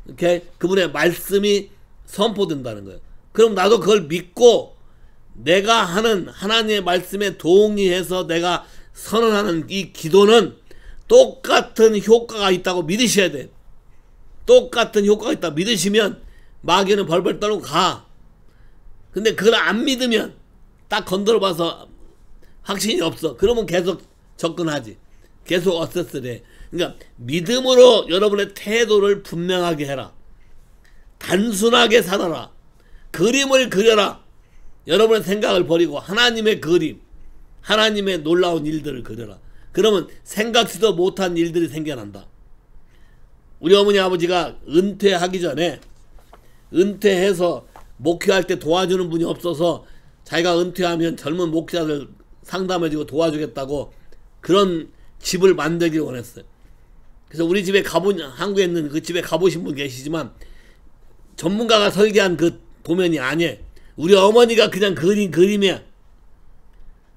이렇게 그분의 말씀이 선포된다는 거예요. 그럼 나도 그걸 믿고 내가 하는 하나님의 말씀에 동의해서 내가 선언하는 이 기도는 똑같은 효과가 있다고 믿으셔야 돼. 똑같은 효과가 있다고 믿으시면 마귀는 벌벌 떨고 가. 근데 그걸 안 믿으면, 딱 건드려 봐서 확신이 없어. 그러면 계속 접근하지. 계속 어세스를 해. 그러니까 믿음으로 여러분의 태도를 분명하게 해라. 단순하게 살아라. 그림을 그려라. 여러분의 생각을 버리고 하나님의 그림, 하나님의 놀라운 일들을 그려라. 그러면 생각지도 못한 일들이 생겨난다. 우리 어머니 아버지가 은퇴하기 전에, 은퇴해서 목회할 때 도와주는 분이 없어서 자기가 은퇴하면 젊은 목회자들 상담해주고 도와주겠다고 그런 집을 만들기를 원했어요. 그래서 우리 집에 한국에 있는 그 집에 가보신 분 계시지만 전문가가 설계한 그 도면이 아니에요. 우리 어머니가 그냥 그린 그림이야.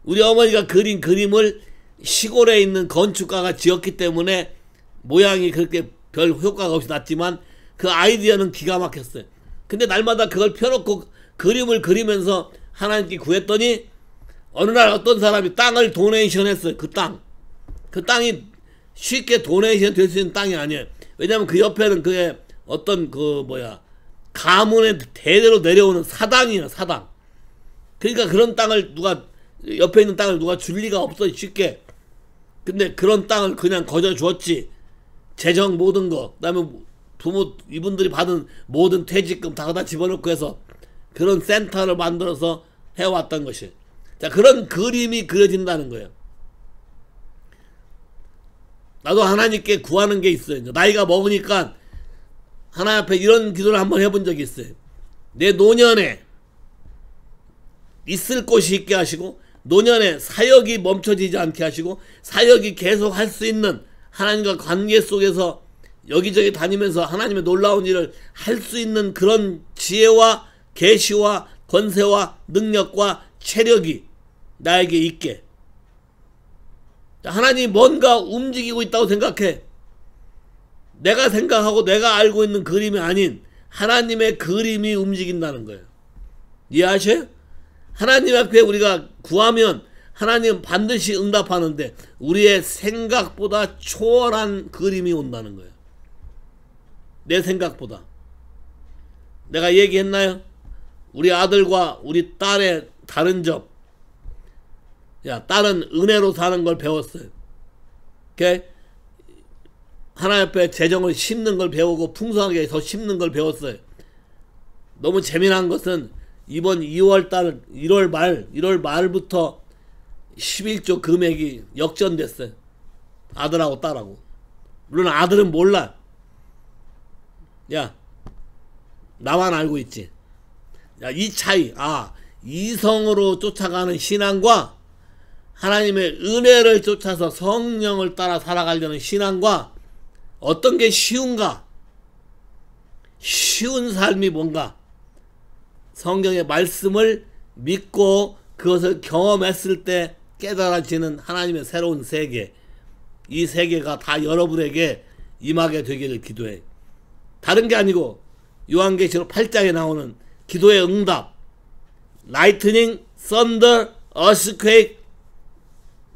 우리 어머니가 그린 그림을 시골에 있는 건축가가 지었기 때문에 모양이 그렇게 별 효과가 없이 났지만 그 아이디어는 기가 막혔어요. 근데 날마다 그걸 펴놓고 그림을 그리면서 하나님께 구했더니 어느 날 어떤 사람이 땅을 도네이션 했어요. 그 땅이 쉽게 도네이션 될 수 있는 땅이 아니에요. 왜냐면 그 옆에는 그게 어떤 가문에 대대로 내려오는 사당이에요. 사당. 그러니까 그런 땅을 옆에 있는 땅을 누가 줄 리가 없어 쉽게. 근데 그런 땅을 그냥 거저 주었지. 재정 모든 거, 그다음에 부모 이분들이 받은 모든 퇴직금 다 집어넣고 해서 그런 센터를 만들어서 해왔던 것이. 자, 그런 그림이 그려진다는 거예요. 나도 하나님께 구하는 게 있어요. 나이가 먹으니까 하나님 앞에 이런 기도를 한번 해본 적이 있어요. 내 노년에 있을 곳이 있게 하시고, 노년에 사역이 멈춰지지 않게 하시고, 사역이 계속 할 수 있는 하나님과 관계 속에서 여기저기 다니면서 하나님의 놀라운 일을 할 수 있는 그런 지혜와 계시와 권세와 능력과 체력이 나에게 있게. 하나님이 뭔가 움직이고 있다고 생각해. 내가 생각하고 내가 알고 있는 그림이 아닌 하나님의 그림이 움직인다는 거예요. 이해하셔요? 하나님 앞에 우리가 구하면 하나님은 반드시 응답하는데 우리의 생각보다 초월한 그림이 온다는 거예요. 내 생각보다. 내가 얘기했나요? 우리 아들과 우리 딸의 다른 점. 야, 딸은 은혜로 사는 걸 배웠어요. 오케이? 하나님 앞에 재정을 심는 걸 배우고 풍성하게 더 심는 걸 배웠어요. 너무 재미난 것은 이번 1월 말부터 11조 금액이 역전됐어요. 아들하고 딸하고. 물론 아들은 몰라. 야, 나만 알고 있지. 야, 이 차이. 이성으로 쫓아가는 신앙과 하나님의 은혜를 쫓아서 성령을 따라 살아가려는 신앙과 어떤 게 쉬운가? 쉬운 삶이 뭔가? 성경의 말씀을 믿고 그것을 경험했을 때 깨달아지는 하나님의 새로운 세계. 이 세계가 다 여러분에게 임하게 되기를 기도해. 다른 게 아니고 요한계시록 8장에 나오는 기도의 응답. Lightning, thunder, earthquake,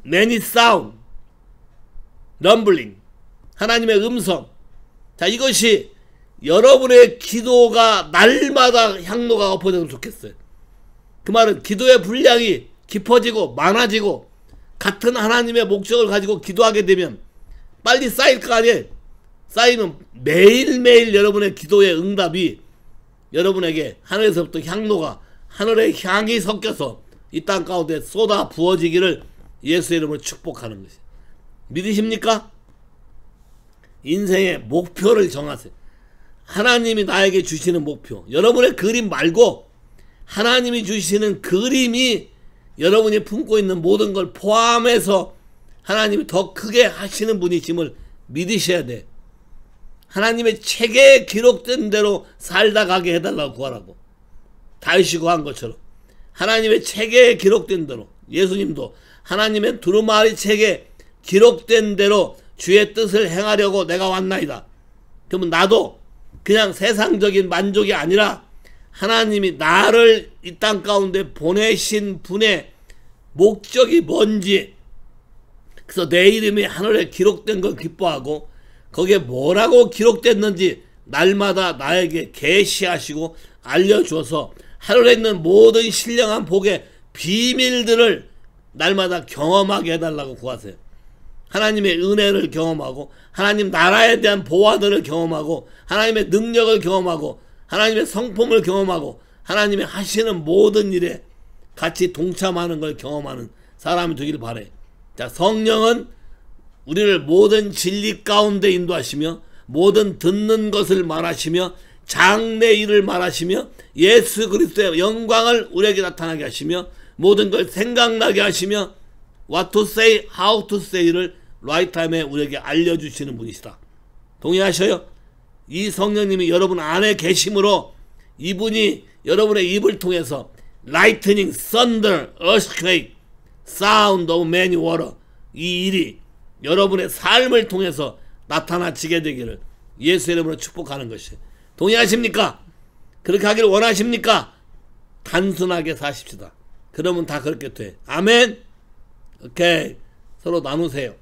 many sound, rumbling. 하나님의 음성. 자, 이것이 여러분의 기도가 날마다 향로가 엎어졌으면 좋겠어요. 그 말은 기도의 분량이 깊어지고 많아지고 같은 하나님의 목적을 가지고 기도하게 되면 빨리 쌓일 거 아니에요. 쌓이면 매일매일 여러분의 기도의 응답이 여러분에게 하늘에서부터 향로가 하늘의 향이 섞여서 이 땅 가운데 쏟아 부어지기를 예수의 이름으로 축복하는 것이에요. 믿으십니까? 인생의 목표를 정하세요. 하나님이 나에게 주시는 목표. 여러분의 그림 말고 하나님이 주시는 그림이 여러분이 품고 있는 모든 걸 포함해서 하나님이 더 크게 하시는 분이심을 믿으셔야 돼. 하나님의 책에 기록된 대로 살다 가게 해달라고 구하라고. 다윗이 구한 것처럼 하나님의 책에 기록된 대로. 예수님도 하나님의 두루마리 책에 기록된 대로 주의 뜻을 행하려고 내가 왔나이다. 그러면 나도 그냥 세상적인 만족이 아니라 하나님이 나를 이 땅 가운데 보내신 분의 목적이 뭔지, 그래서 내 이름이 하늘에 기록된 걸 기뻐하고 거기에 뭐라고 기록됐는지 날마다 나에게 계시하시고 알려줘서 하늘에 있는 모든 신령한 복의 비밀들을 날마다 경험하게 해달라고 구하세요. 하나님의 은혜를 경험하고 하나님 나라에 대한 보화들을 경험하고 하나님의 능력을 경험하고 하나님의 성품을 경험하고 하나님의 하시는 모든 일에 같이 동참하는 걸 경험하는 사람이 되길 바래. 자, 성령은 우리를 모든 진리 가운데 인도하시며 모든 듣는 것을 말하시며 장래 일을 말하시며 예수 그리스도의 영광을 우리에게 나타나게 하시며 모든 걸 생각나게 하시며 what to say, how to say를 right time에 우리에게 알려주시는 분이시다. 동의하셔요? 이 성령님이 여러분 안에 계심으로 이분이 여러분의 입을 통해서 lightning, thunder, earthquake, sound of many water, 이 일이 여러분의 삶을 통해서 나타나지게 되기를 예수의 이름으로 축복하는 것이에요. 동의하십니까? 그렇게 하기를 원하십니까? 단순하게 사십시다. 그러면 다 그렇게 돼. 아멘. 오케이. 서로 나누세요.